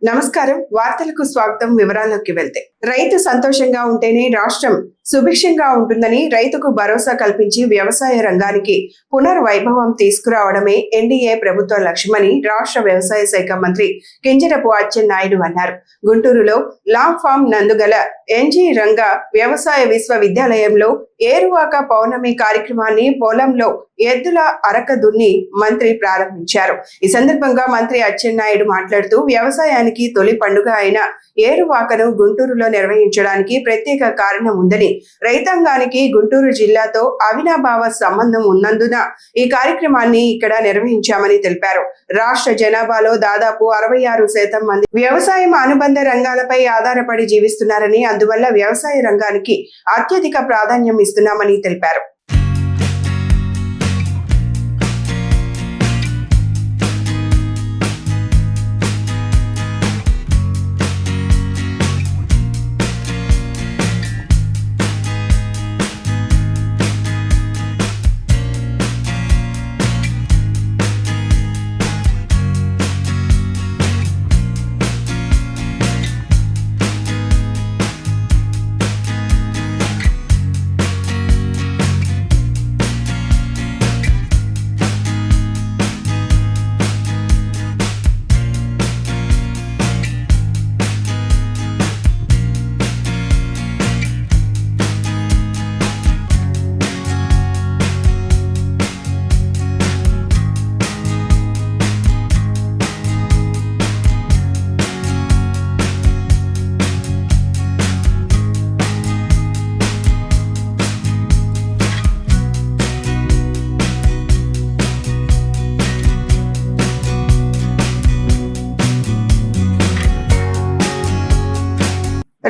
నమస్కారం. వార్తలకు స్వాగతం. వివరాల్లోకి వెళ్తే రైతు సంతోషంగా ఉంటేనే రాష్ట్రం సుభిక్షంగా ఉంటుందని రైతుకు భరోసా కల్పించి వ్యవసాయ రంగానికి పునర్వైభవం తీసుకురావడమే ఎన్డీఏ ప్రభుత్వ లక్ష్యమని రాష్ట్ర వ్యవసాయ శాఖ మంత్రి కింజరాపు అచ్చెన్నాయుడు అన్నారు. గుంటూరులో లాంగ్ ఫామ్ నందుగల ఎన్జీ రంగ వ్యవసాయ విశ్వవిద్యాలయంలో ఏరువాక పౌర్ణమి కార్యక్రమాన్ని పొలంలో ఎద్దుల అరక దున్ని మంత్రి ప్రారంభించారు. ఈ సందర్భంగా మంత్రి అచ్చెన్నాయుడు మాట్లాడుతూ వ్యవసాయానికి తొలి పండుగ అయిన ఏరువాకను గుంటూరులో నిర్వహించడానికి ప్రత్యేక కారణం ఉందని, రైతాంగానికి గుంటూరు జిల్లాతో అవినాభావ సంబంధం ఉన్నందున ఈ కార్యక్రమాన్ని ఇక్కడ నిర్వహించామని తెలిపారు. రాష్ట్ర జనాభాలో దాదాపు 66% మంది వ్యవసాయం అనుబంధ రంగాలపై ఆధారపడి జీవిస్తున్నారని, అందువల్ల వ్యవసాయ రంగానికి అత్యధిక ప్రాధాన్యం ఇస్తున్నామని తెలిపారు.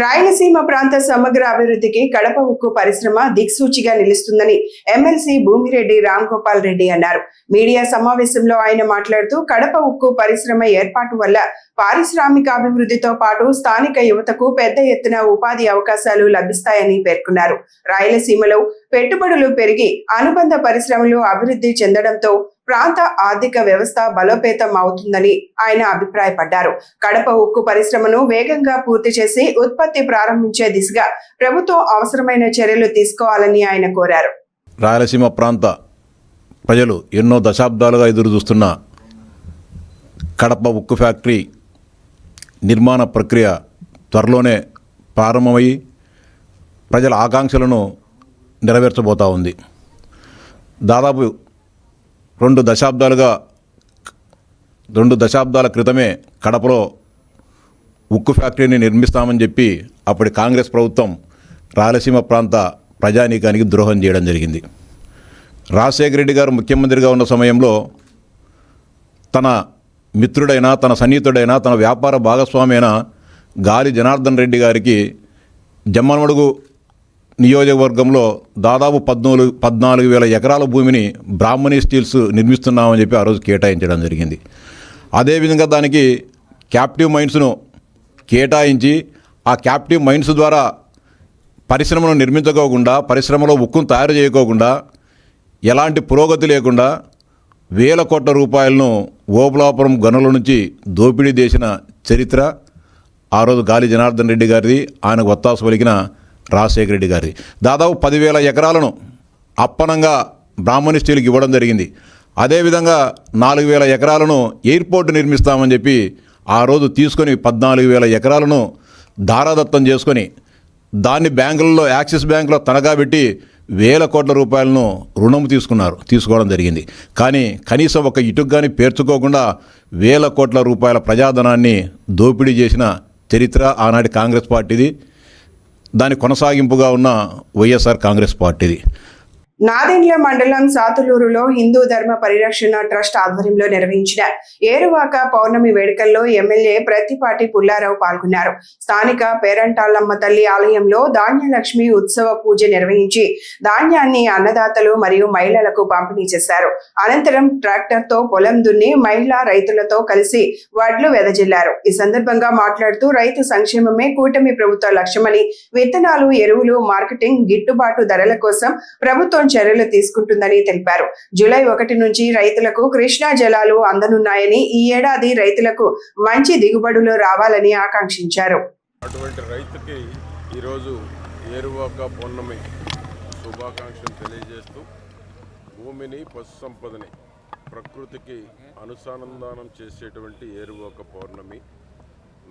రాయలసీమ ప్రాంత సమగ్ర అభివృద్ధికి కడప ఉక్కు పరిశ్రమ దిక్సూచిగా నిలుస్తుందని ఎమ్మెల్సీ భూమిరెడ్డి రాంగోపాల్ రెడ్డి అన్నారు. మీడియా సమావేశంలో ఆయన మాట్లాడుతూ కడప ఉక్కు పరిశ్రమ ఏర్పాటు వల్ల పారిశ్రామిక అభివృద్ధితో పాటు స్థానిక యువతకు పెద్ద ఎత్తున ఉపాధి అవకాశాలు లభిస్తాయని పేర్కొన్నారు. రాయలసీమలో పెట్టుబడులు పెరిగి అనుబంధ పరిశ్రమలు అభివృద్ధి చెందడంతో ప్రాంత ఆర్థిక వ్యవస్థ బలోపేతం అవుతుందని ఆయన అభిప్రాయపడ్డారు. కడప ఉక్కు పరిశ్రమను వేగంగా పూర్తి చేసి ఉత్పత్తి ప్రారంభించే దిశగా ప్రభుత్వం అవసరమైన చర్యలు తీసుకోవాలని ఆయన కోరారు. రాయలసీమ ప్రాంత ప్రజలు ఎన్నో దశాబ్దాలుగా ఎదురు చూస్తున్న కడప ఉక్కు ఫ్యాక్టరీ నిర్మాణ ప్రక్రియ త్వరలోనే ప్రారంభమయ్యి ప్రజల ఆకాంక్షలను నెరవేర్చబోతూ ఉంది. దాదాపు రెండు దశాబ్దాల క్రితమే కడపలో ఉక్కు ఫ్యాక్టరీని నిర్మిస్తామని చెప్పి అప్పటి కాంగ్రెస్ ప్రభుత్వం రాయలసీమ ప్రాంత ప్రజానీకానికి ద్రోహం చేయడం జరిగింది. రాజశేఖర రెడ్డి గారు ముఖ్యమంత్రిగా ఉన్న సమయంలో తన మిత్రుడైన, తన సన్నిహితుడైన, తన వ్యాపార భాగస్వామి అయిన గాలి జనార్దన్ రెడ్డి గారికి జమ్మలమడుగు నియోజకవర్గంలో దాదాపు 14,000 ఎకరాల భూమిని బ్రాహ్మణి స్టీల్స్ నిర్మిస్తున్నామని చెప్పి ఆ రోజు కేటాయించడం జరిగింది. అదేవిధంగా దానికి క్యాప్టివ్ మైన్స్ను కేటాయించి ఆ క్యాప్టివ్ మైన్స్ ద్వారా పరిశ్రమను నిర్మించుకోకుండా, పరిశ్రమలో ఉక్కును తయారు చేయకోకుండా, ఎలాంటి పురోగతి లేకుండా వేల కోట్ల రూపాయలను ఓబులాపురం గనుల నుంచి దోపిడీ చేసిన చరిత్ర ఆ రోజు గాలి జనార్దన్ రెడ్డి గారిది, ఆయనకు ఒత్తాసు పలికిన రాజశేఖర రెడ్డి గారి. దాదాపు 10,000 ఎకరాలను అప్పనంగా బ్రాహ్మణి స్టీల్కి ఇవ్వడం జరిగింది. అదేవిధంగా 4,000 ఎకరాలను ఎయిర్పోర్ట్ నిర్మిస్తామని చెప్పి ఆ రోజు తీసుకొని 14,000 ఎకరాలను ధారాదత్తం చేసుకొని దాన్ని బ్యాంకులలో, యాక్సిస్ బ్యాంకులో తనఖా పెట్టి వేల కోట్ల రూపాయలను రుణం తీసుకోవడం జరిగింది. కానీ కనీసం ఒక ఇటుకు కానీ పేర్చుకోకుండా వేల కోట్ల రూపాయల ప్రజాధనాన్ని దోపిడీ చేసిన చరిత్ర ఆనాటి కాంగ్రెస్ పార్టీది. దాని కొనసాగింపుగా ఉన్న వైఎస్ఆర్ కాంగ్రెస్ పార్టీది. నాదెండ్ల మండలం సాతులూరులో హిందూ ధర్మ పరిరక్షణ ట్రస్ట్ ఆధ్వర్యంలో నిర్వహించిన ఏరువాక పౌర్ణమి వేడుకల్లో ఎమ్మెల్యే ప్రత్తిపాటి పుల్లారావు పాల్గొన్నారు. స్థానిక పేరంటాళ్లమ్మ తల్లి ఆలయంలో ధాన్యలక్ష్మి ఉత్సవ పూజ నిర్వహించి ధాన్యాన్ని అన్నదాతలు మరియు మహిళలకు పంపిణీ చేశారు. అనంతరం ట్రాక్టర్తో పొలం దున్ని మహిళా రైతులతో కలిసి వడ్లు వెదజల్లారు. ఈ సందర్భంగా మాట్లాడుతూ రైతు సంక్షేమమే కూటమి ప్రభుత్వ లక్ష్యమని, విత్తనాలు, ఎరువులు, మార్కెటింగ్ గిట్టుబాటు ధరల కోసం ప్రభుత్వం చర్యలు తీసుకుంటుందని తెలిపారు. జూలై 1 నుంచి రైతులకు కృష్ణా జలాలు అందనున్నాయని, ఈ ఏడాది రైతులకు మంచి దిగుబడులు రావాలని ఆకాంక్షించారు. అటువంటి రైతుకి ఈరోజు ఏరువాక పౌర్ణమి శుభాకాంక్షలు తెలియజేస్తూ భూమిని, పశు సంపదని ప్రకృతికి అనుసంధానం చేసేటువంటి ఏరువాక పౌర్ణమి.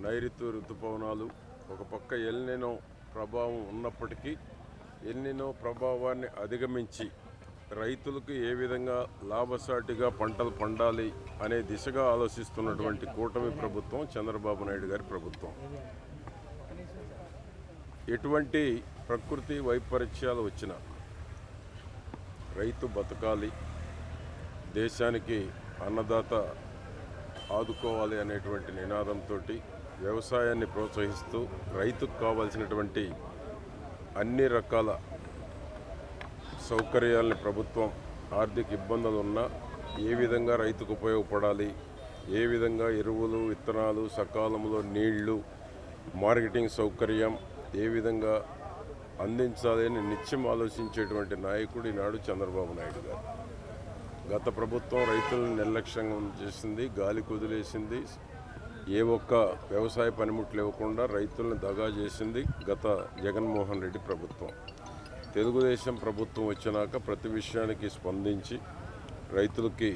నైరుతి ఋతుపవనాలు ఒక పక్క ఎల్నినో ప్రభావం ఉన్నప్పటికీ ఎల్నినో ప్రభావాన్ని అధిగమించి రైతులకు ఏ విధంగా లాభసాటిగా పంటలు పండాలి అనే దిశగా ఆలోచిస్తున్నటువంటి కూటమి ప్రభుత్వం చంద్రబాబు నాయుడు గారి ప్రభుత్వం. ఎటువంటి ప్రకృతి వైపరీత్యాలు వచ్చినా రైతు బతకాలి, దేశానికి అన్నదాత ఆదుకోవాలి అనేటువంటి నినాదంతో వ్యవసాయాన్ని ప్రోత్సహిస్తూ రైతుకు కావాల్సినటువంటి అన్ని రకాల సౌకర్యాలని ప్రభుత్వం ఆర్థిక ఇబ్బందులు ఉన్నా ఏ విధంగా రైతుకు ఉపయోగపడాలి, ఏ విధంగా ఎరువులు, విత్తనాలు, సకాలంలో నీళ్లు, మార్కెటింగ్ సౌకర్యం ఏ విధంగా అందించాలి అని నిత్యం ఆలోచించేటువంటి నాయకుడు ఈనాడు చంద్రబాబు నాయుడు గారు. గత ప్రభుత్వం రైతులను నిర్లక్ష్యంగా చేసింది, గాలి కుదిలేసింది, ఏ ఒక్క వ్యవసాయ పనిముట్లు ఇవ్వకుండా రైతులను దగా చేసింది గత జగన్మోహన్ రెడ్డి ప్రభుత్వం. తెలుగుదేశం ప్రభుత్వం వచ్చినాక ప్రతి విషయానికి స్పందించి రైతులకి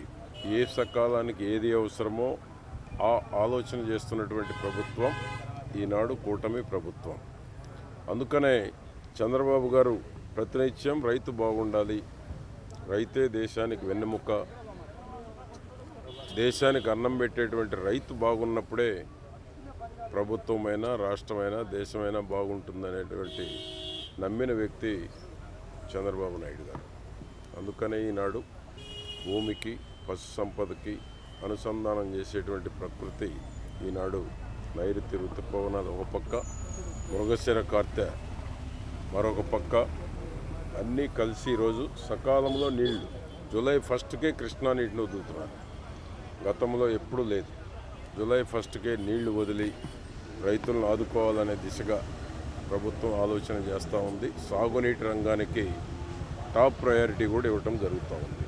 ఏ సకాలానికి ఏది అవసరమో ఆ ఆలోచన చేస్తున్నటువంటి ప్రభుత్వం ఈనాడు కూటమి ప్రభుత్వం. అందుకనే చంద్రబాబు గారు ప్రతినిత్యం రైతు బాగుండాలి, రైతే దేశానికి వెన్నెముక, దేశానికి అన్నం పెట్టేటువంటి రైతు బాగున్నప్పుడే ప్రభుత్వమైనా, రాష్ట్రమైనా, దేశమైనా బాగుంటుందనేటువంటి నమ్మిన వ్యక్తి చంద్రబాబు నాయుడు గారు. అందుకనే ఈనాడు భూమికి, పశు సంపదకి అనుసంధానం చేసేటువంటి ప్రకృతి ఈనాడు నైరుతి ఋతుపవనాలు ఒక పక్క, మృగశిర కార్తె మరొక పక్క అన్నీ కలిసి ఈరోజు సకాలంలో నీళ్లు జూలై 1కే కృష్ణా నీటిని వదులుతున్నారు. గతంలో ఎప్పుడూ లేదు. జూలై 1కే నీళ్లు వదిలి రైతులను ఆదుకోవాలనే దిశగా ప్రభుత్వం ఆలోచన చేస్తూ ఉంది. సాగునీటి రంగానికి టాప్ ప్రయారిటీ కూడా ఇవ్వటం జరుగుతూ ఉంది.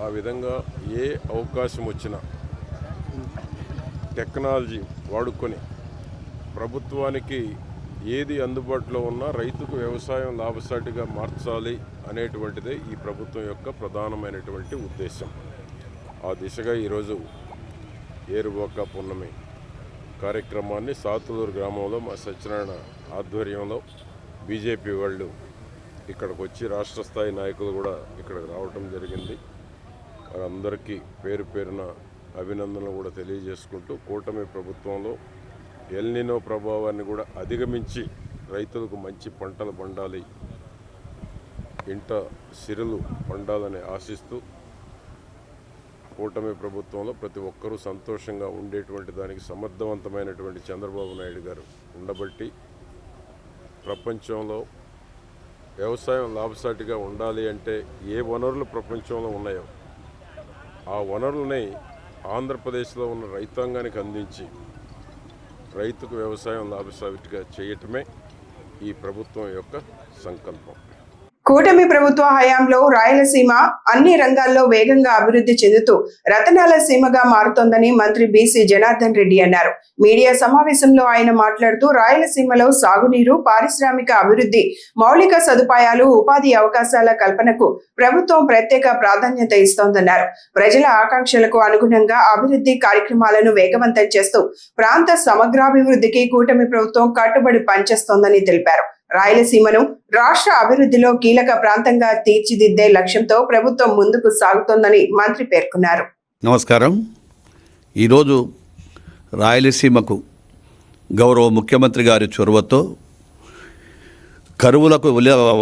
ఆ విధంగా ఏ అవకాశం వచ్చినా టెక్నాలజీ వాడుకొని ప్రభుత్వానికి ఏది అందుబాటులో ఉన్నా రైతుకు వ్యవసాయం లాభసాటిగా మార్చాలి అనేటువంటిదే ఈ ప్రభుత్వం యొక్క ప్రధానమైనటువంటి ఉద్దేశం. ఆ దిశగా ఈరోజు ఏరువాక పౌర్ణమి కార్యక్రమాన్ని సాతులూరు గ్రామంలో మా సత్యనారాయణ ఆధ్వర్యంలో బీజేపీ వాళ్ళు ఇక్కడికి వచ్చి రాష్ట్ర స్థాయి నాయకులు కూడా ఇక్కడికి రావటం జరిగింది. వారందరికీ పేరు పేరున అభినందనలు కూడా తెలియజేసుకుంటూ కూటమి ప్రభుత్వంలో ఎల్నినో ప్రభావాన్ని కూడా అధిగమించి రైతులకు మంచి పంటలు పండాలి, ఇంట సిరులు పండాలని ఆశిస్తూ కూటమి ప్రభుత్వంలో ప్రతి ఒక్కరూ సంతోషంగా ఉండేటువంటి దానికి సమర్థవంతమైనటువంటి చంద్రబాబు నాయుడు గారు ఉండబట్టి ప్రపంచంలో వ్యవసాయం లాభసాటిగా ఉండాలి అంటే ఏ వనరులు ప్రపంచంలో ఉన్నాయో ఆ వనరులని ఆంధ్రప్రదేశ్లో ఉన్న రైతాంగానికి అందించి రైతుకు వ్యవసాయం లాభసాటిగా చేయటమే ఈ ప్రభుత్వం యొక్క సంకల్పం. కూటమి ప్రభుత్వ హయాంలో రాయలసీమ అన్ని రంగాల్లో వేగంగా అభివృద్ధి చెందుతూ రతనాల సీమగా మారుతోందని మంత్రి బీసీ జనార్దన్ రెడ్డి అన్నారు. మీడియా సమావేశంలో ఆయన మాట్లాడుతూ రాయలసీమలో సాగునీరు, పారిశ్రామిక అభివృద్ధి, మౌలిక సదుపాయాలు, ఉపాధి అవకాశాల కల్పనకు ప్రభుత్వం ప్రత్యేక ప్రాధాన్యత ఇస్తోందన్నారు. ప్రజల ఆకాంక్షలకు అనుగుణంగా అభివృద్ధి కార్యక్రమాలను వేగవంతం చేస్తూ ప్రాంత సమగ్రాభివృద్ధికి కూటమి ప్రభుత్వం కట్టుబడి పనిచేస్తోందని తెలిపారు. రాయలసీమను రాష్ట్ర అభివృద్ధిలో కీలక ప్రాంతంగా తీర్చిదిద్దే లక్ష్యంతో ప్రభుత్వం ముందుకు సాగుతోందని మంత్రి పేర్కొన్నారు. నమస్కారం. ఈరోజు రాయలసీమకు గౌరవ ముఖ్యమంత్రి గారి చొరవతో కరువులకు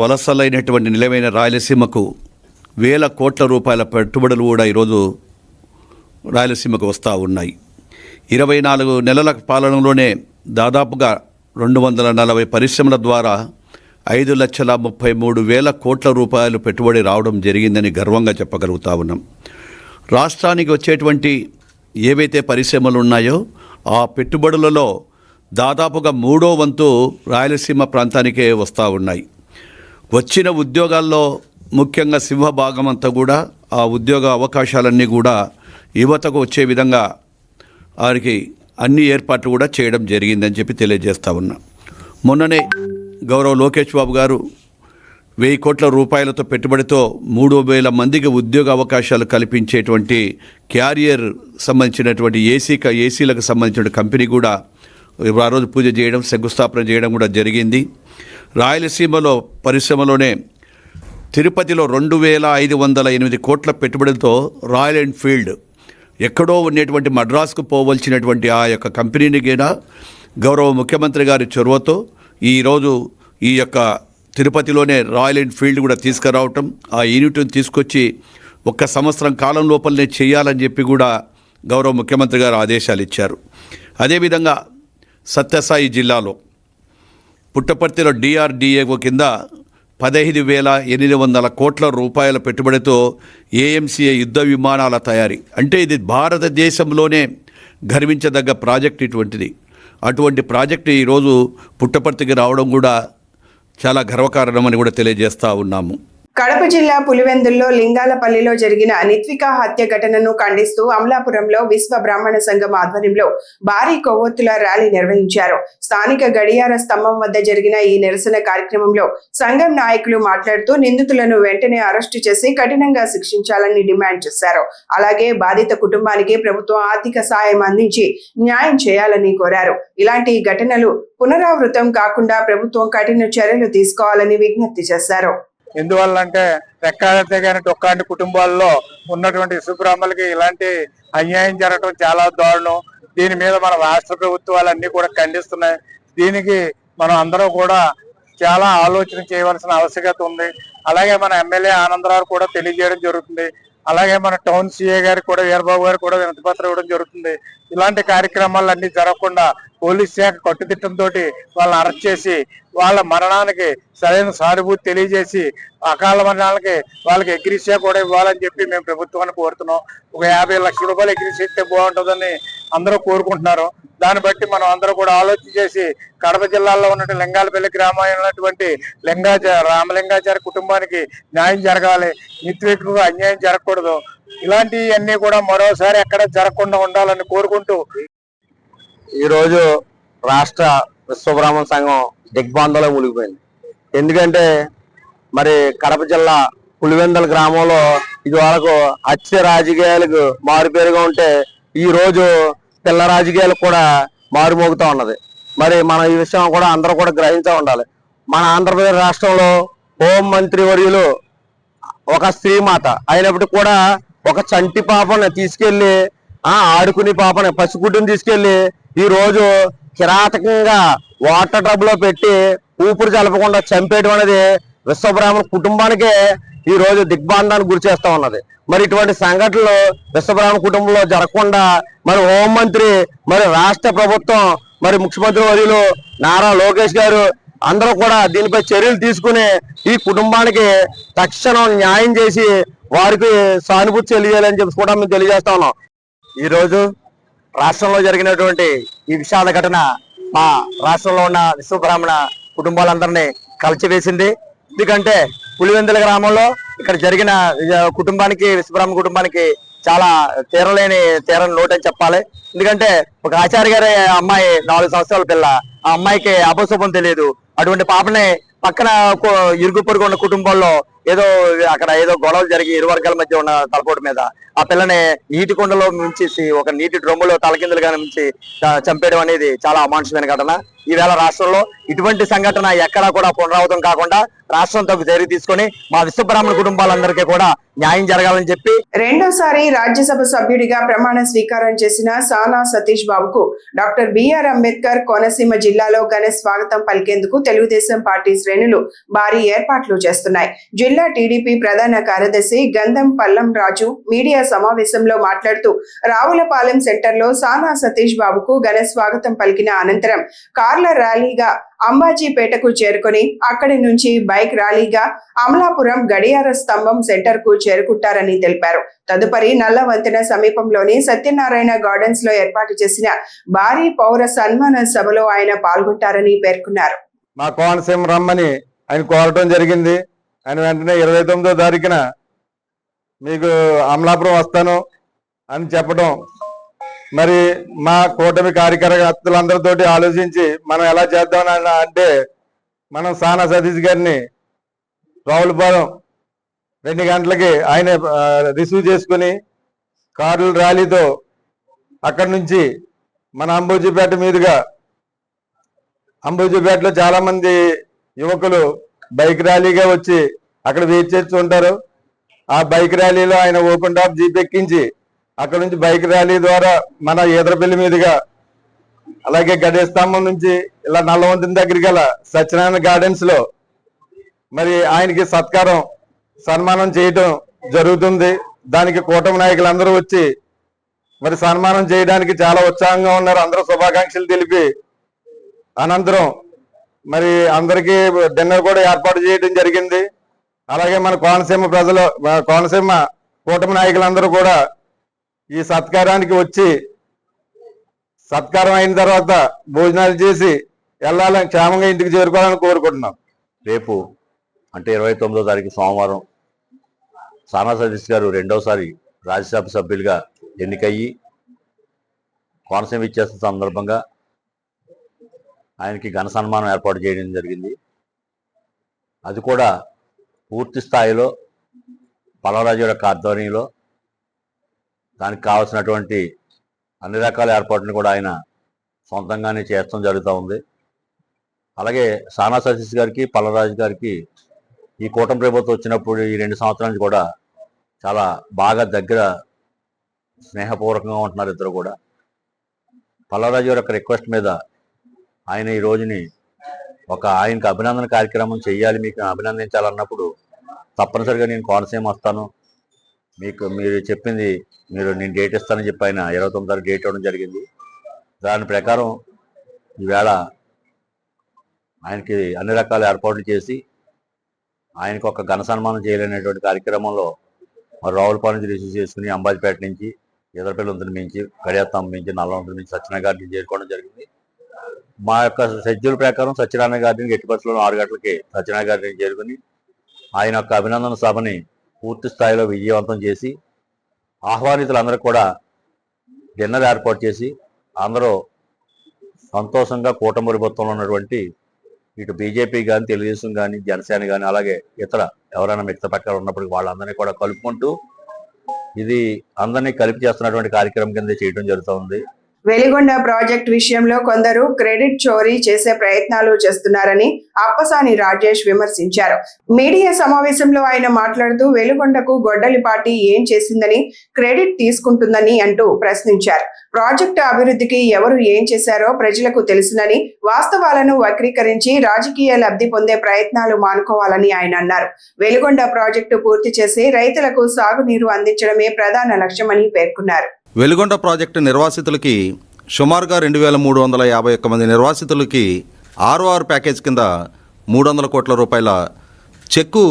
వలసలైనటువంటి నిలవైన రాయలసీమకు వేల కోట్ల రూపాయల పెట్టుబడులు కూడా ఈరోజు రాయలసీమకు వస్తూ ఉన్నాయి. 24 నెలల పాలనలోనే దాదాపుగా 240 పరిశ్రమల ద్వారా 5,33,000 కోట్ల రూపాయలు పెట్టుబడి రావడం జరిగిందని గర్వంగా చెప్పగలుగుతా ఉన్నాం. రాష్ట్రానికి వచ్చేటువంటి ఏవైతే పరిశ్రమలు ఉన్నాయో ఆ పెట్టుబడులలో దాదాపుగా 3వ వంతు రాయలసీమ ప్రాంతానికే వస్తూ ఉన్నాయి. వచ్చిన ఉద్యోగాల్లో ముఖ్యంగా సింహభాగం అంతా కూడా ఆ ఉద్యోగ అవకాశాలన్నీ కూడా యువతకు వచ్చే విధంగా వారికి అన్ని ఏర్పాట్లు కూడా చేయడం జరిగిందని చెప్పి తెలియజేస్తా ఉన్నా. మొన్ననే గౌరవ లోకేష్ బాబు గారు 1000 కోట్ల రూపాయలతో పెట్టుబడితో 3000 మందికి ఉద్యోగ అవకాశాలు కల్పించేటువంటి క్యారియర్ సంబంధించినటువంటి ఏసీలకు సంబంధించిన కంపెనీ కూడా ఆ రోజు పూజ చేయడం, శంకుస్థాపన చేయడం కూడా జరిగింది. రాయలసీమలో పరిశ్రమలోనే తిరుపతిలో 2508 కోట్ల పెట్టుబడులతో రాయల్ ఎన్ఫీల్డ్ ఎక్కడో ఉన్నటువంటి మద్రాసుకు పోవలసినటువంటి ఆ యొక్క కంపెనీని కూడా గౌరవ ముఖ్యమంత్రి గారి చొరవతో ఈరోజు ఈ యొక్క తిరుపతిలోనే రాయల్ ఎన్ఫీల్డ్ కూడా తీసుకురావటం, ఆ యూనిట్ని తీసుకొచ్చి 1 సంవత్సరం కాలం లోపలనే చేయాలని చెప్పి కూడా గౌరవ ముఖ్యమంత్రి గారు ఆదేశాలు ఇచ్చారు. అదేవిధంగా సత్యసాయి జిల్లాలో పుట్టపర్తిలో డిఆర్డిఏ కింద 15,800 కోట్ల రూపాయల పెట్టుబడితో ఏఎంసీఏ యుద్ధ విమానాల తయారీ, అంటే ఇది భారతదేశంలోనే గర్వించదగ్గ ప్రాజెక్ట్ ఇటువంటిది. అటువంటి ప్రాజెక్టు ఈరోజు పుట్టపర్తికి రావడం కూడా చాలా గర్వకారణమని కూడా తెలియజేస్తూ ఉన్నాము. కడప జిల్లా పులివెందుల్లో లింగాలపల్లిలో జరిగిన నిత్వికా హత్య ఘటనను ఖండిస్తూ అమలాపురంలో విశ్వ బ్రాహ్మణ సంఘం ఆధ్వర్యంలో భారీ కొవ్వొత్తుల ర్యాలీ నిర్వహించారు. స్థానిక గడియార స్తంభం వద్ద జరిగిన ఈ నిరసన కార్యక్రమంలో సంఘం నాయకులు మాట్లాడుతూ నిందితులను వెంటనే అరెస్టు చేసి కఠినంగా శిక్షించాలని డిమాండ్ చేశారు. అలాగే బాధిత కుటుంబానికి ప్రభుత్వం ఆర్థిక సాయం అందించి న్యాయం చేయాలని కోరారు. ఇలాంటి ఘటనలు పునరావృతం కాకుండా ప్రభుత్వం కఠిన చర్యలు తీసుకోవాలని విజ్ఞప్తి చేశారు. ఎందువల్లంటే రెక్కాడితే కానీ ఒక్కాంటి కుటుంబాల్లో ఉన్నటువంటి సుబ్రహ్మలకి ఇలాంటి అన్యాయం జరగడం చాలా దారుణం. దీని మీద మన రాష్ట్ర ప్రభుత్వాలన్నీ కూడా ఖండిస్తున్నాయి. దీనికి మనం అందరం కూడా చాలా ఆలోచన చేయవలసిన ఆవశ్యకత ఉంది. అలాగే మన ఎమ్మెల్యే ఆనందరావు కూడా తెలియజేయడం జరుగుతుంది. అలాగే మన టౌన్ సిఏ గారికి కూడా వీరబాబు గారు కూడా వినతిపత్రం ఇవ్వడం జరుగుతుంది. ఇలాంటి కార్యక్రమాలన్నీ జరగకుండా పోలీస్ శాఖ కట్టుదిట్టంతో వాళ్ళని అరెస్ట్ చేసి వాళ్ళ మరణానికి సరైన సానుభూతి తెలియజేసి అకాల మరణాలకి వాళ్ళకి ఎగ్రీషియా కూడా ఇవ్వాలని చెప్పి మేము ప్రభుత్వాన్ని కోరుతున్నాం. ఒక 50 లక్షల రూపాయలు ఎగ్రీషియా ఇస్తే బాగుంటుందని అందరూ కోరుకుంటున్నారు. దాన్ని బట్టి మనం అందరూ కూడా ఆలోచన చేసి కడప జిల్లాలో ఉన్నటువంటి లింగాలపల్లి గ్రామంలో ఉన్నటువంటి రామలింగాచారి కుటుంబానికి న్యాయం జరగాలి. నిత్యకు అన్యాయం జరగకూడదు. ఇలాంటివన్నీ కూడా మరోసారి ఎక్కడ జరగకుండా ఉండాలని కోరుకుంటూ ఈరోజు రాష్ట్ర విశ్వబ్రాహ్మణ సంఘం దిగ్బాంధంలో మునిగిపోయింది. ఎందుకంటే మరి కడప జిల్లా పులివెందుల గ్రామంలో ఇది వరకు హత్య రాజకీయాలకు మారుపేరుగా ఉంటే ఈ రోజు పిల్ల రాజకీయాలకు కూడా మారుమోగుతూ ఉన్నది. మరి మన ఈ విషయం కూడా అందరూ కూడా గ్రహించే ఉండాలి. మన ఆంధ్రప్రదేశ్ రాష్ట్రంలో హోం మంత్రి వర్యులు ఒక స్త్రీమాత అయినప్పటికీ కూడా ఒక చంటి పాపని తీసుకెళ్లి ఆడుకుని పాపని పసిగుడ్డుని తీసుకెళ్లి ఈ రోజు కిరాతకంగా వాటర్ టబ్ లో పెట్టి ఊపిరి చల్లకుండా చంపేయడం అనేది విశ్వబ్రాహ్మణ కుటుంబానికే ఈ రోజు దిగ్బాంధానికి గురి చేస్తా ఉన్నది. మరి ఇటువంటి సంఘటనలు విశ్వబ్రాహ్మణ కుటుంబంలో జరగకుండా మరి హోంమంత్రి, మరి రాష్ట్ర ప్రభుత్వం, మరి ముఖ్యమంత్రి వర్యులు నారా లోకేష్ గారు అందరూ కూడా దీనిపై చర్యలు తీసుకుని ఈ కుటుంబానికి తక్షణం న్యాయం చేసి వారికి సానుభూతి తెలియజేయాలని చెప్పి కూడా మేము తెలియజేస్తా ఉన్నాం. ఈ రోజు రాష్ట్రంలో జరిగినటువంటి ఈ విషాద ఘటన మా రాష్ట్రంలో ఉన్న విశ్వబ్రాహ్మణ కుటుంబాలందరినీ కలిచివేసింది. ఎందుకంటే పులివెందుల గ్రామంలో ఇక్కడ జరిగిన కుటుంబానికి, విశ్వబ్రాహ్మణ కుటుంబానికి చాలా తీరని లోటు అని చెప్పాలి. ఎందుకంటే ఒక ఆచార్య గారి అమ్మాయి 4 సంవత్సరాల పిల్ల, ఆ అమ్మాయికి అపశుభం తెలియదు. అటువంటి పాపని పక్కన ఇరుగు పొరుగు ఉన్న కుటుంబాల్లో అక్కడ ఏదో గొడవలు జరిగి ఇరు వర్గాల మధ్య ఉన్న తలపోటు మీద ఆ పిల్లని నీటి కుండలో ముంచేసి ఒక నీటి డ్రమ్ములో తలకిందులుగా ముంచి చంపేయడం అనేది చాలా అమానుషమైన ఘటన. ఈవేళ రాష్ట్రంలో ఇటువంటి సంఘటన ఎక్కడా కూడా పునరావృతం కాకుండా రాష్ట్రం తగు చర్య తీసుకొని మా విశ్వబ్రాహ్మణ కుటుంబాలందరికీ కూడా న్యాయం జరగాలని చెప్పి రెండోసారి రాజ్యసభ సభ్యుడిగా ప్రమాణ స్వీకారం చేసిన సానా సతీష్ బాబుకు డాక్టర్ బిఆర్ అంబేద్కర్ కోనసీమ జిల్లాలో ఘన స్వాగతం పలికేందుకు తెలుగుదేశం పార్టీ శ్రేణులు భారీ ఏర్పాట్లు చేస్తున్నాయి. జిల్లా టీడీపీ ప్రధాన కార్యదర్శి గంధం పల్లం రాజు మీడియా సమావేశంలో మాట్లాడుతూ రావులపాలెం సెంటర్లో సానా సతీష్ బాబుకు ఘన స్వాగతం పలికిన అనంతరం కార్ల ర్యాలీగా అంబాజీపేటకు చేరుకొని అక్కడి నుంచి బైక్ ర్యాలీగా అమలాపురం గడియార స్తంభం సెంటర్ కు చేరుకుంటారని తెలిపారు. తదుపరి నల్ల వంతెన సమీపంలోని సత్యనారాయణ గార్డెన్స్ లో ఏర్పాటు చేసిన భారీ పౌర సన్మాన సభలో ఆయన పాల్గొంటారని పేర్కొన్నారు. మా కోనసీమ రమ్మని ఆయన కోరటం జరిగింది. ఆయన వెంటనే 29వ తారీఖున మీకు అమలాపురం వస్తాను అని చెప్పడం, మరి మా కూటమి కార్యకర్తలందరితోటి ఆలోచించి మనం ఎలా చేద్దామని అంటే మనం సానా సతీష్ గారిని రావులపాలెం 2 గంటలకి ఆయన రిసీవ్ చేసుకుని కార్ల ర్యాలీతో అక్కడి నుంచి మన అంబోజీపేట మీదుగా, అంబోజీపేటలో చాలా మంది యువకులు బైక్ ర్యాలీగా వచ్చి అక్కడ వెయిట్ చేస్తూ ఉంటారు. ఆ బైక్ ర్యాలీలో ఆయన ఓపెన్ టాప్ జీప్ ఎక్కించి అక్కడ నుంచి బైక్ ర్యాలీ ద్వారా మన ఈదరపల్లి మీదుగా, అలాగే గడే స్తంభం నుంచి ఇలా నల్లవంతుని దగ్గరికి గల సత్యనారాయణ గార్డెన్స్ లో మరి ఆయనకి సన్మానం చేయటం జరుగుతుంది. దానికి కూటమి నాయకులందరూ వచ్చి మరి సన్మానం చేయడానికి చాలా ఉత్సాహంగా ఉన్నారు. అందరూ శుభాకాంక్షలు తెలిపి అనంతరం మరి అందరికీ డిన్నర్ కూడా ఏర్పాటు చేయడం జరిగింది. అలాగే మన కోనసీమ కూటమి నాయకులందరూ కూడా ఈ సత్కారానికి వచ్చి సత్కారం అయిన తర్వాత భోజనాలు చేసి వెళ్ళాలని, క్షేమంగా ఇంటికి చేరుకోవాలని కోరుకుంటున్నాం. రేపు అంటే 29వ తారీఖు సోమవారం సానా సతీష్ గారు 2వసారి రాజ్యసభ సభ్యులుగా ఎన్నికయ్యి కోనసీమ ఇచ్చేస్తున్న సందర్భంగా ఆయనకి ఘన సన్మానం ఏర్పాటు చేయడం జరిగింది. అది కూడా పూర్తి స్థాయిలో పల్లవరాజు యొక్క ఆధ్వర్యంలో దానికి కావాల్సినటువంటి అన్ని రకాల ఏర్పాట్లను కూడా ఆయన సొంతంగానే చేయడం జరుగుతూ ఉంది. అలాగే సానా సతీష్ గారికి, పల్లవరాజు గారికి ఈ కూటమి ప్రభుత్వం వచ్చినప్పుడు ఈ 2 సంవత్సరాల నుంచి కూడా చాలా బాగా దగ్గర స్నేహపూర్వకంగా ఉంటున్నారు ఇద్దరు కూడా. పల్లవరాజు గారి యొక్క రిక్వెస్ట్ మీద ఆయన ఈ రోజుని ఆయనకు అభినందన కార్యక్రమం చేయాలి, మీకు అభినందించాలన్నప్పుడు తప్పనిసరిగా నేను కోనసీమ వస్తాను, మీరు చెప్పింది నేను డేట్ ఇస్తానని చెప్పి ఆయన 29వ తారీఖు డేట్ ఇవ్వడం జరిగింది. దాని ప్రకారం ఈవేళ ఆయనకి అన్ని రకాల ఏర్పాట్లు చేసి ఆయనకు ఒక ఘన సన్మానం చేయలేనటువంటి కార్యక్రమంలో రావులపాలెం నుంచి రిసీవ్ చేసుకుని అంబాజీపేట నుంచి, ఈదరపల్లి వంతెన నుంచి, గడియాస్తంభం నుంచి, నల్లవంతుల నుంచి సత్యనారాయణ గారిని చేరుకోవడం జరిగింది. మా యొక్క షెడ్యూల్ ప్రకారం సత్యనారాయణ గారిని ఎట్టి పరిస్థితుల్లో 6 గంటలకి సత్యనారాయణ గారిని చేరుకుని ఆయన యొక్క అభినందన సభని పూర్తి స్థాయిలో విజయవంతం చేసి ఆహ్వానితులందరూ కూడా డిన్నర్ ఏర్పాటు చేసి అందరూ సంతోషంగా కూటమి ప్రభుత్వంలో ఉన్నటువంటి ఇటు బీజేపీ కానీ, తెలుగుదేశం కానీ, జనసేన కానీ, అలాగే ఇతర ఎవరైనా మిగతా పక్షాలు ఉన్నప్పటికీ వాళ్ళందరినీ కూడా కలుపుకుంటూ ఇది అందరినీ కలిపి చేస్తున్నటువంటి కార్యక్రమం కింద చేయడం జరుగుతుంది. వెలిగొండ ప్రాజెక్ట్ విషయంలో కొందరు క్రెడిట్ చోరీ చేసే ప్రయత్నాలు చేస్తున్నారని అప్పసాని రాజేష్ విమర్శించారు. మీడియా సమావేశంలో ఆయన మాట్లాడుతూ వెలిగొండకు గొడ్డలిపాటి ఏం చేసిందని క్రెడిట్ తీసుకుంటుందని అంటూ ప్రశ్నించారు. ప్రాజెక్టు అభివృద్ధికి ఎవరు ఏం చేశారో ప్రజలకు తెలుసునని, వాస్తవాలను వక్రీకరించి రాజకీయ లబ్ధి పొందే ప్రయత్నాలు మానుకోవాలని ఆయన అన్నారు. వెలిగొండ ప్రాజెక్టు పూర్తి చేసి రైతులకు సాగునీరు అందించడమే ప్రధాన లక్ష్యమని పేర్కొన్నారు. వెలిగొండ ప్రాజెక్టు నిర్వాసితులకి సుమారుగా 2351 మంది నిర్వాసితులకి ROR ప్యాకేజ్ కింద 300 కోట్ల రూపాయల చెక్కు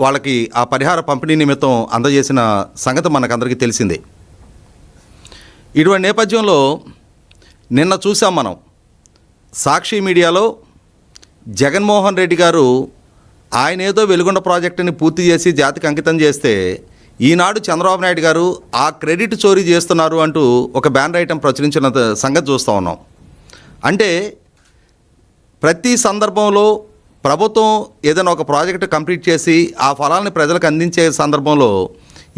వాళ్ళకి ఆ పరిహార పంపిణీ నిమిత్తం అందజేసిన సంగతి మనకందరికీ తెలిసిందే. ఇటువంటి నేపథ్యంలో నిన్న చూసాం మనం సాక్షి మీడియాలో జగన్మోహన్ రెడ్డి గారు ఆయన ఏదో వెలిగొండ ప్రాజెక్టుని పూర్తి చేసి జాతికి అంకితం చేస్తే ఈనాడు చంద్రబాబు నాయుడు గారు ఆ క్రెడిట్ చోరీ చేస్తున్నారు అంటూ ఒక బ్యానర్ ఐటెం ప్రచురించిన సంగతి చూస్తూ ఉన్నాం. అంటే ప్రతి సందర్భంలో ప్రభుత్వం ఏదైనా ఒక ప్రాజెక్టు కంప్లీట్ చేసి ఆ ఫలాన్ని ప్రజలకు అందించే సందర్భంలో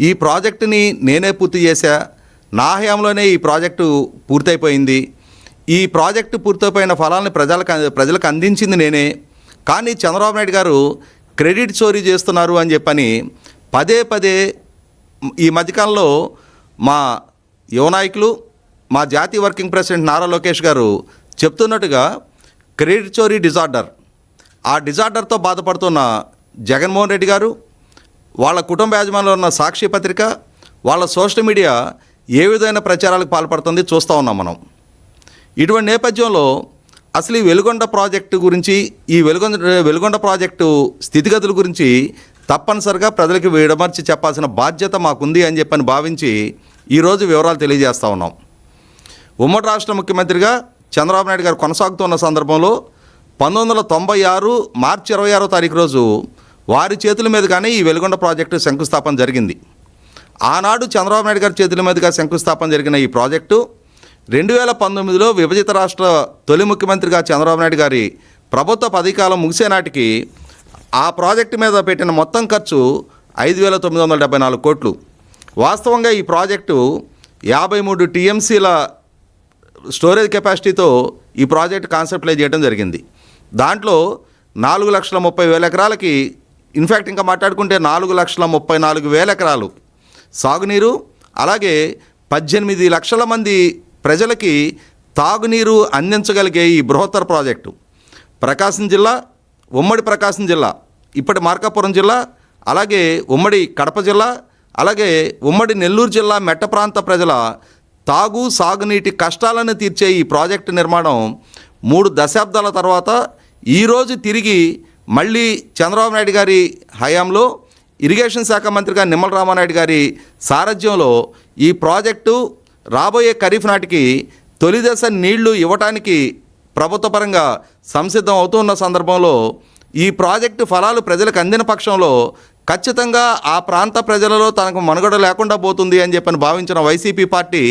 ఈ ప్రాజెక్టుని నేనే పూర్తి చేశా, నా హయాంలోనే ఈ ప్రాజెక్టు పూర్తయిపోయింది, ఈ ప్రాజెక్టు పూర్తయిపోయిన ఫలాన్ని ప్రజలకు అందించింది నేనే, కానీ చంద్రబాబు నాయుడు గారు క్రెడిట్ చోరీ చేస్తున్నారు అని చెప్పని పదే పదే ఈ మధ్యకాలంలో మా యువ నాయకులు, మా జాతీయ వర్కింగ్ ప్రెసిడెంట్ నారా లోకేష్ గారు చెప్తున్నట్టుగా క్రెడిట్ చోరీ డిజార్డర్, ఆ డిజార్డర్తో బాధపడుతున్న జగన్మోహన్ రెడ్డి గారు, వాళ్ళ కుటుంబ యాజమాన్యంలో ఉన్న సాక్షి పత్రిక, వాళ్ళ సోషల్ మీడియా ఏ విధమైన ప్రచారాలకు పాల్పడుతుంది చూస్తూ ఉన్నాం మనం. ఇటువంటి నేపథ్యంలో అసలు ఈ వెలిగొండ ప్రాజెక్టు గురించి, ఈ వెలిగొండ ప్రాజెక్టు స్థితిగతుల గురించి తప్పనిసరిగా ప్రజలకు విడమర్చి చెప్పాల్సిన బాధ్యత మాకుంది అని చెప్పని భావించి ఈరోజు వివరాలు తెలియజేస్తూ ఉన్నాం. ఉమ్మడి రాష్ట్ర ముఖ్యమంత్రిగా చంద్రబాబు నాయుడు గారు కొనసాగుతున్న సందర్భంలో 1996 మార్చి 26వ తారీఖు రోజు వారి చేతుల మీదుగానే ఈ వెలుగొండ ప్రాజెక్టు శంకుస్థాపన జరిగింది. ఆనాడు చంద్రబాబు నాయుడు గారి చేతుల మీదుగా శంకుస్థాపన జరిగిన ఈ ప్రాజెక్టు 2019లో విభజిత రాష్ట్ర తొలి ముఖ్యమంత్రిగా చంద్రబాబు నాయుడు గారి ప్రభుత్వ పదవీకాలం ముగిసే నాటికి ఆ ప్రాజెక్టు మీద పెట్టిన మొత్తం ఖర్చు 5,974 కోట్లు. వాస్తవంగా ఈ ప్రాజెక్టు 53 టీఎంసీల స్టోరేజ్ కెపాసిటీతో ఈ ప్రాజెక్ట్ కాన్సెప్ట్లైజ్ చేయడం జరిగింది. దాంట్లో 4,30,000 ఎకరాలకి ఇన్ఫ్యాక్ట్ ఇంకా మాట్లాడుకుంటే 4,34,000 ఎకరాలు సాగునీరు, అలాగే 18 లక్షల మంది ప్రజలకి తాగునీరు అందించగలిగే ఈ బృహత్తర ప్రాజెక్టు ప్రకాశం జిల్లా, ఉమ్మడి ప్రకాశం జిల్లా, ఇప్పటి మార్కాపురం జిల్లా, అలాగే ఉమ్మడి కడప జిల్లా, అలాగే ఉమ్మడి నెల్లూరు జిల్లా మెట్ట ప్రాంత ప్రజల సాగునీటి కష్టాలను తీర్చే ఈ ప్రాజెక్టు నిర్మాణం 3 దశాబ్దాల తర్వాత ఈరోజు తిరిగి మళ్ళీ చంద్రబాబు నాయుడు గారి హయాంలో ఇరిగేషన్ శాఖ మంత్రిగా నిమ్మల రామానాయుడు గారి సారథ్యంలో ఈ ప్రాజెక్టు రాబోయే ఖరీఫ్ నాటికి తొలి దశ నీళ్లు ఇవ్వటానికి ప్రభుత్వపరంగా సంసిద్ధం అవుతున్న సందర్భంలో ఈ ప్రాజెక్టు ఫలాలు ప్రజలకు అందిన పక్షంలో ఖచ్చితంగా ఆ ప్రాంత ప్రజలలో తనకు మనుగడ లేకుండా పోతుంది అని చెప్పని భావించిన వైసీపీ పార్టీ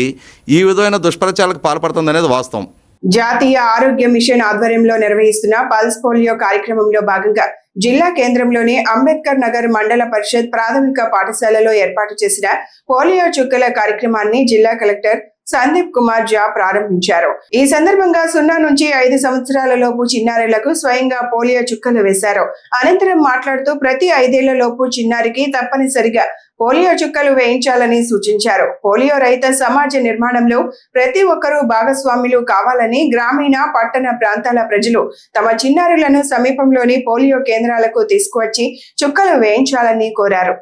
ఈ విధమైన దుష్ప్రచారాలకు పాల్పడుతుందనేది వాస్తవం. జాతీయ ఆరోగ్య మిషన్ ఆధ్వర్యంలో నిర్వహిస్తున్న పల్స్ పోలియో కార్యక్రమంలో భాగంగా జిల్లా కేంద్రంలోని అంబేద్కర్ నగర్ మండల పరిషత్ ప్రాథమిక పాఠశాలలో ఏర్పాటు చేసిన పోలియో చుక్కల కార్యక్రమాన్ని జిల్లా కలెక్టర్ సందీప్ కుమార్ జా ప్రారంభించారు. ఈ సందర్భంగా 0 నుంచి 5 సంవత్సరాల లోపు చిన్నారులకు స్వయంగా పోలియో చుక్కలు వేశారు. అనంతరం మాట్లాడుతూ ప్రతి 5 ఏళ్ల లోపు చిన్నారికి తప్పనిసరిగా పోలియో చుక్కలు వేయించాలని సూచించారు. పోలియో రహిత సమాజ నిర్మాణంలో ప్రతి ఒక్కరూ భాగస్వాములు కావాలని, గ్రామీణ పట్టణ ప్రాంతాల ప్రజలు తమ చిన్నారులను సమీపంలోని పోలియో కేంద్రాలకు తీసుకువచ్చి చుక్కలు వేయించాలని కోరారు.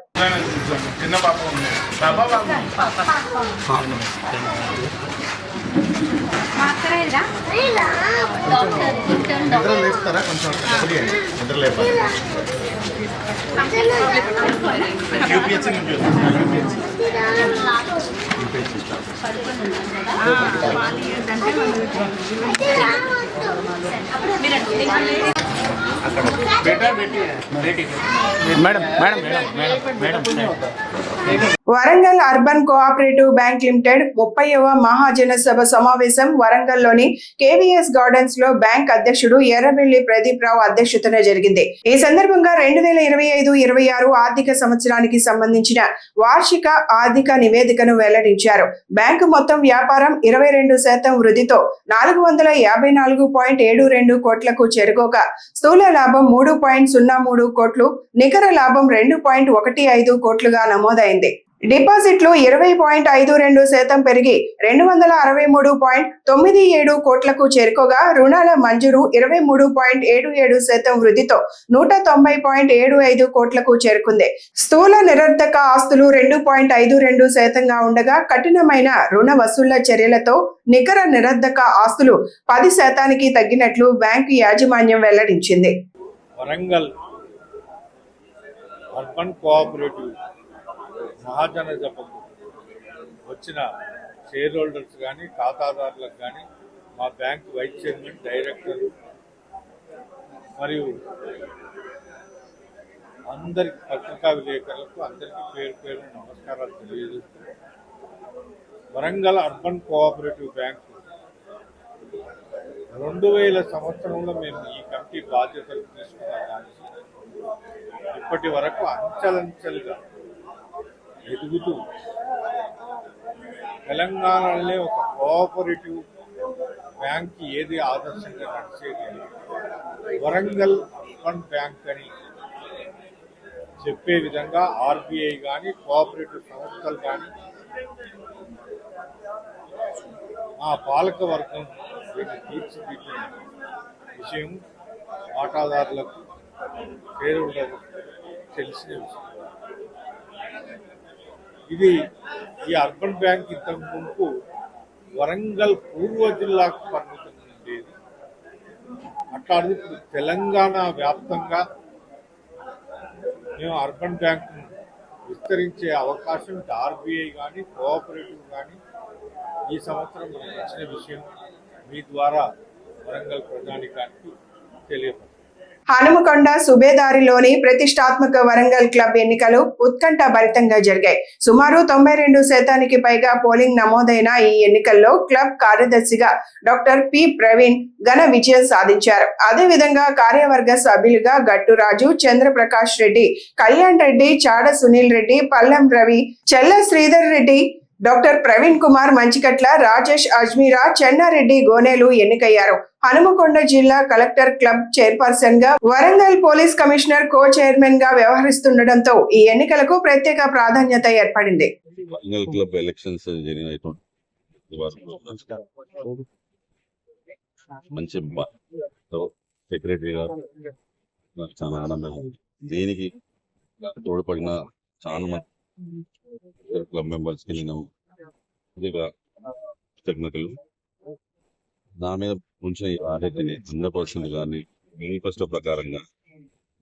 Warangal urban cooperative bank limited 30వ మహాజన సభ సమావేశం వరంగల్లోని కేవీఎస్ గార్డెన్స్ లో బ్యాంక్ అధ్యక్షుడు ఎర్రబెల్లి ప్రదీప్ రావు అధ్యక్షతన జరిగింది. ఈ సందర్భంగా 2025-26 ఆర్థిక సంవత్సరానికి సంబంధించిన వార్షిక ఆర్థిక నివేదికను వెల్లడించారు. బ్యాంకు మొత్తం వ్యాపారం 22% వృద్ధితో 454.72 కోట్లకు చేరుకోగా స్థూల లాభం 3.03 కోట్లు, నికర లాభం 2.15 కోట్లుగా నమోదైంది. డిపాజిట్లు 20.52% పెరిగి 263.97 కోట్లకు చేరుకోగా రుణాల మంజూరు 23.77% వృద్ధితో 190.75 కోట్లకు చేరుకుంది. స్థూల నిరర్ధక ఆస్తులు 2.52%గా ఉండగా కఠినమైన రుణ వసూళ్ల చర్యలతో నికర నిరర్ధక ఆస్తులు 10% తగ్గినట్లు బ్యాంకు యాజమాన్యం వెల్లడించింది. వరంగల్ అర్బన్ కోఆపరేటివ్ మహాజన సభకు వచ్చిన షేర్ హోల్డర్స్ కానీ, ఖాతాదారులకు కానీ, మా బ్యాంక్ వైస్ చైర్మన్, డైరెక్టర్ మరియు అందరికి పత్రికా విలేకరులకు అందరికీ పేరు పేరు నమస్కారాలు తెలియజేస్తూ వరంగల్ అర్బన్ కోఆపరేటివ్ బ్యాంకు 2000 సంవత్సరంలో మేము ఈ కమిటీ బాధ్యతలు తీసుకున్న దానికి ఇప్పటి వరకు అంచెలంచెలుగా ఎదుగుతూ తెలంగాణలో ఒక కోఆపరేటివ్ బ్యాంక్ ఏది ఆదర్శంగా నడిచేది వరంగల్ అర్బన్ బ్యాంక్ అని చెప్పే విధంగా ఆర్బీఐ కానీ, కోఆపరేటివ్ సంస్థలు కానీ, ఆ పాలక వర్గం వీటిని తీర్చిదిద్దిన విషయం వాటాదారులకు, షేర్ హోల్డర్లకు తెలిసిన విషయం. ఇది ఈ అర్బన్ బ్యాంక్ ఇంతకు ముందు వరంగల్ పూర్వ జిల్లాకు పరిమితం ఉండేది. అట్లాంటిది ఇప్పుడు తెలంగాణ వ్యాప్తంగా మేము అర్బన్ బ్యాంకును విస్తరించే అవకాశం ఆర్బీఐ కానీ, కోఆపరేటివ్ కానీ ఈ సంవత్సరం మనకు ఇచ్చిన విషయం మీ ద్వారా వరంగల్ ప్రజానికానికి తెలియపడుతుంది. హనుమకొండ సుబేదారిలోని ప్రతిష్టాత్మక వరంగల్ క్లబ్ ఎన్నికలు ఉత్కంఠ భరితంగా జరిగాయి. సుమారు 92% పైగా పోలింగ్ నమోదైన ఈ ఎన్నికల్లో క్లబ్ కార్యదర్శిగా డాక్టర్ పి ప్రవీణ్ ఘన విజయం సాధించారు. అదేవిధంగా కార్యవర్గ సభ్యులుగా గట్టురాజు, చంద్రప్రకాష్ రెడ్డి, కళ్యాణ్ రెడ్డి, చాడ సునీల్ రెడ్డి, పల్లం రవి, చెల్ల శ్రీధర్ రెడ్డి, డాక్టర్ ప్రవీణ్ కుమార్ మంచికట్ల, రాజేష్ అజ్మీరా, చెన్నారెడ్డి గోనేలు ఎన్నికయ్యారు. హనుమకొండ జిల్లా కలెక్టర్ క్లబ్ చైర్పర్సన్ గా, వరంగల్ పోలీస్ కమిషనర్ కో చైర్మన్ గా వ్యవహరిస్తుండటంతో ఈ ఎన్నికలకు ప్రత్యేక ప్రాధాన్యత ఏర్పడింది. క్లబ్ ఎలక్షన్స్ మంచి సెక్రటరీగా చాలా ఆనందం. దీనికి తోడ్పడిన చాలా మంది క్లబ్ మెంబర్స్ కి నేను కృతజ్ఞతలు. నా మీద ఉంచిన ఆర్డర్ని 100% కానీ మేనిఫెస్టో ప్రకారంగా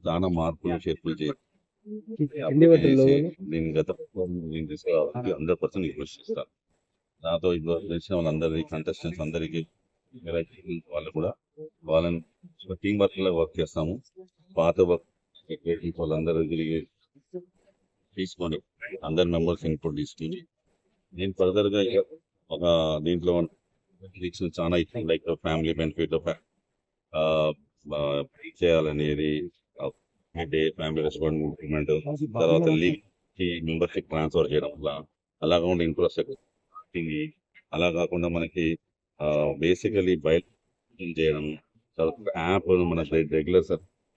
చాలా మార్పులు చేర్పులు చేసి నేను తీసుకురావాలని 100% రిక్వెస్ట్ చేస్తాను. నాతో తెలిసిన వాళ్ళందరికీ, కంటెస్టెంట్స్ అందరికీ, వాళ్ళు కూడా వాళ్ళని టీం వర్క్ లా వర్క్ చేస్తాము. పాత వర్క్ వాళ్ళందరూ తిరిగి తీసుకొని అందరి మెంబర్స్ ఇన్పుట్ తీసుకుని నేను ఫర్దర్ గా ఒక దీంట్లో చాలా లైక్ ఫ్యామిలీ బెనిఫిట్ చేయాలనేది, ఫ్యామిలీ రెస్పాన్సిబిలిటీ, తర్వాత లీగ్ మెంబర్షిప్ ట్రాన్స్ఫర్ చేయడం వల్ల, అలా కాకుండా ఇన్ఫ్రాస్ట్రక్చర్, అలా కాకుండా మనకి బేసికలీ బయట చేయడం, తర్వాత యాప్ మన రెగ్యులర్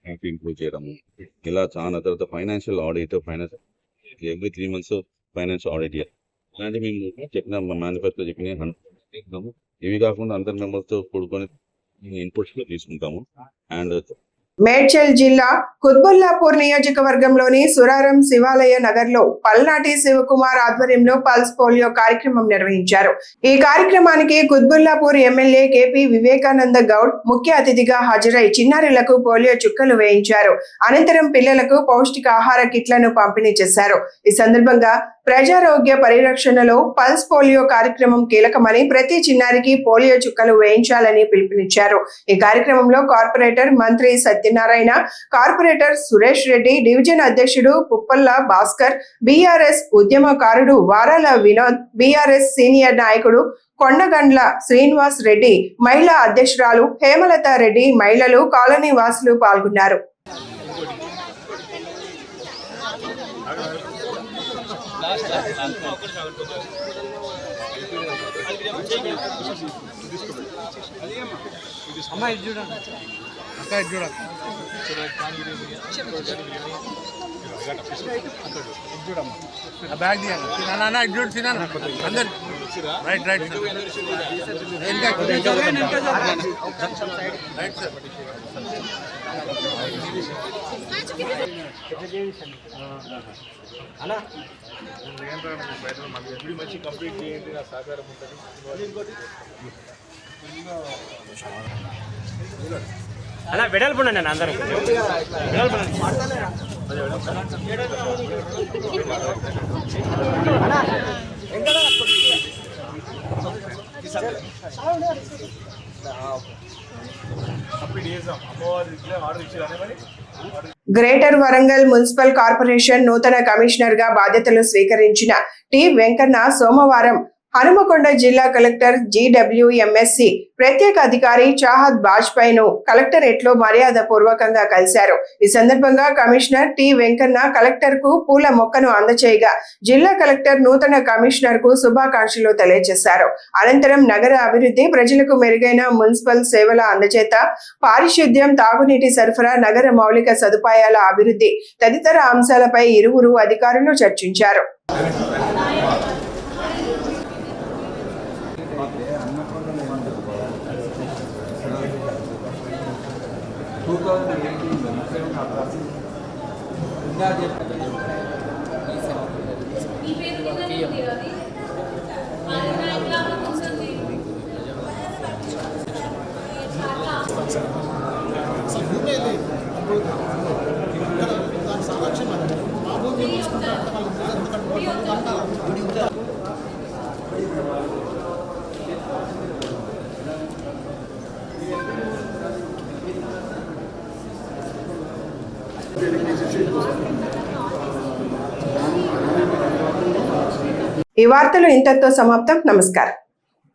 యాప్ ఇంప్రూవ్ చేయడము, ఇలా చాలా. తర్వాత financial audit, every 3 months financial audit ఇలాంటి మేము చెప్పిన మేనిఫెస్టో చెప్పిన ఇవి కాకుండా అందరి మెంబర్స్తో కూడుకొని ఇన్పుట్స్ తీసుకుంటాము. అండ్ మేడ్చల్ జిల్లా కుత్బుల్లాపూర్ నియోజకవర్గంలోని సురారం శివాలయ నగర్లో పల్నాటి శివకుమార్ ఆధ్వర్యంలో పల్స్ పోలియో కార్యక్రమం నిర్వహించారు. ఈ కార్యక్రమానికి కుత్బుల్లాపూర్ ఎమ్మెల్యే కేపీ వివేకానంద గౌడ్ ముఖ్య అతిథిగా హాజరై చిన్నారులకు పోలియో చుక్కలు వేయించారు. అనంతరం పిల్లలకు పౌష్టికాహార కిట్లను పంపిణీ చేశారు. ఈ సందర్భంగా ప్రజారోగ్య పరిరక్షణలో పల్స్ పోలియో కార్యక్రమం కీలకమని, ప్రతి చిన్నారికి పోలియో చుక్కలు వేయించాలని పిలుపునిచ్చారు. ఈ కార్యక్రమంలో కార్పొరేటర్ మంత్రి సత్యనారాయణ, కార్పొరేటర్ సురేష్ రెడ్డి, డివిజన్ అధ్యక్షుడు పుప్పల్ల భాస్కర్, బీఆర్ఎస్ ఉద్యమకారుడు వారాల వినోద్, బీఆర్ఎస్ సీనియర్ నాయకుడు కొండగండ్ల శ్రీనివాస్ రెడ్డి, మహిళా అధ్యక్షురాలు హేమలత రెడ్డి, మహిళలు, కాలనీ వాసులు పాల్గొన్నారు. అలా వెడల్పుండండి అందరూ గ్రేటర్ వరంగల్ మున్సిపల్ కార్పొరేషన్ నూతన కమిషనర్ గా బాధ్యతలు స్వీకరించిన టి వెంకన్న సోమవారం హనుమకొండ జిల్లా కలెక్టర్ GWMSC ప్రత్యేక అధికారి చాహద్ బాజ్పాయ్ ను కలెక్టరేట్ లో మర్యాద పూర్వకంగా కలిశారు. ఈ సందర్భంగా కమిషనర్ టి వెంకన్న కలెక్టర్ కు పూల మొక్కను అందచేయగా జిల్లా కలెక్టర్ నూతన కమిషనర్ కు శుభాకాంక్షలు తెలియజేశారు. అనంతరం నగర అభివృద్ధి, ప్రజలకు మెరుగైన మున్సిపల్ సేవల అందజేత, పారిశుద్ధ్యం, తాగునీటి సరఫరా, నగర మౌలిక సదుపాయాల అభివృద్ధి తదితర అంశాలపై ఇరువురు అధికారులు చర్చించారు. ఈ వార్తలు ఇంతటితో సమాప్తం. నమస్కారం.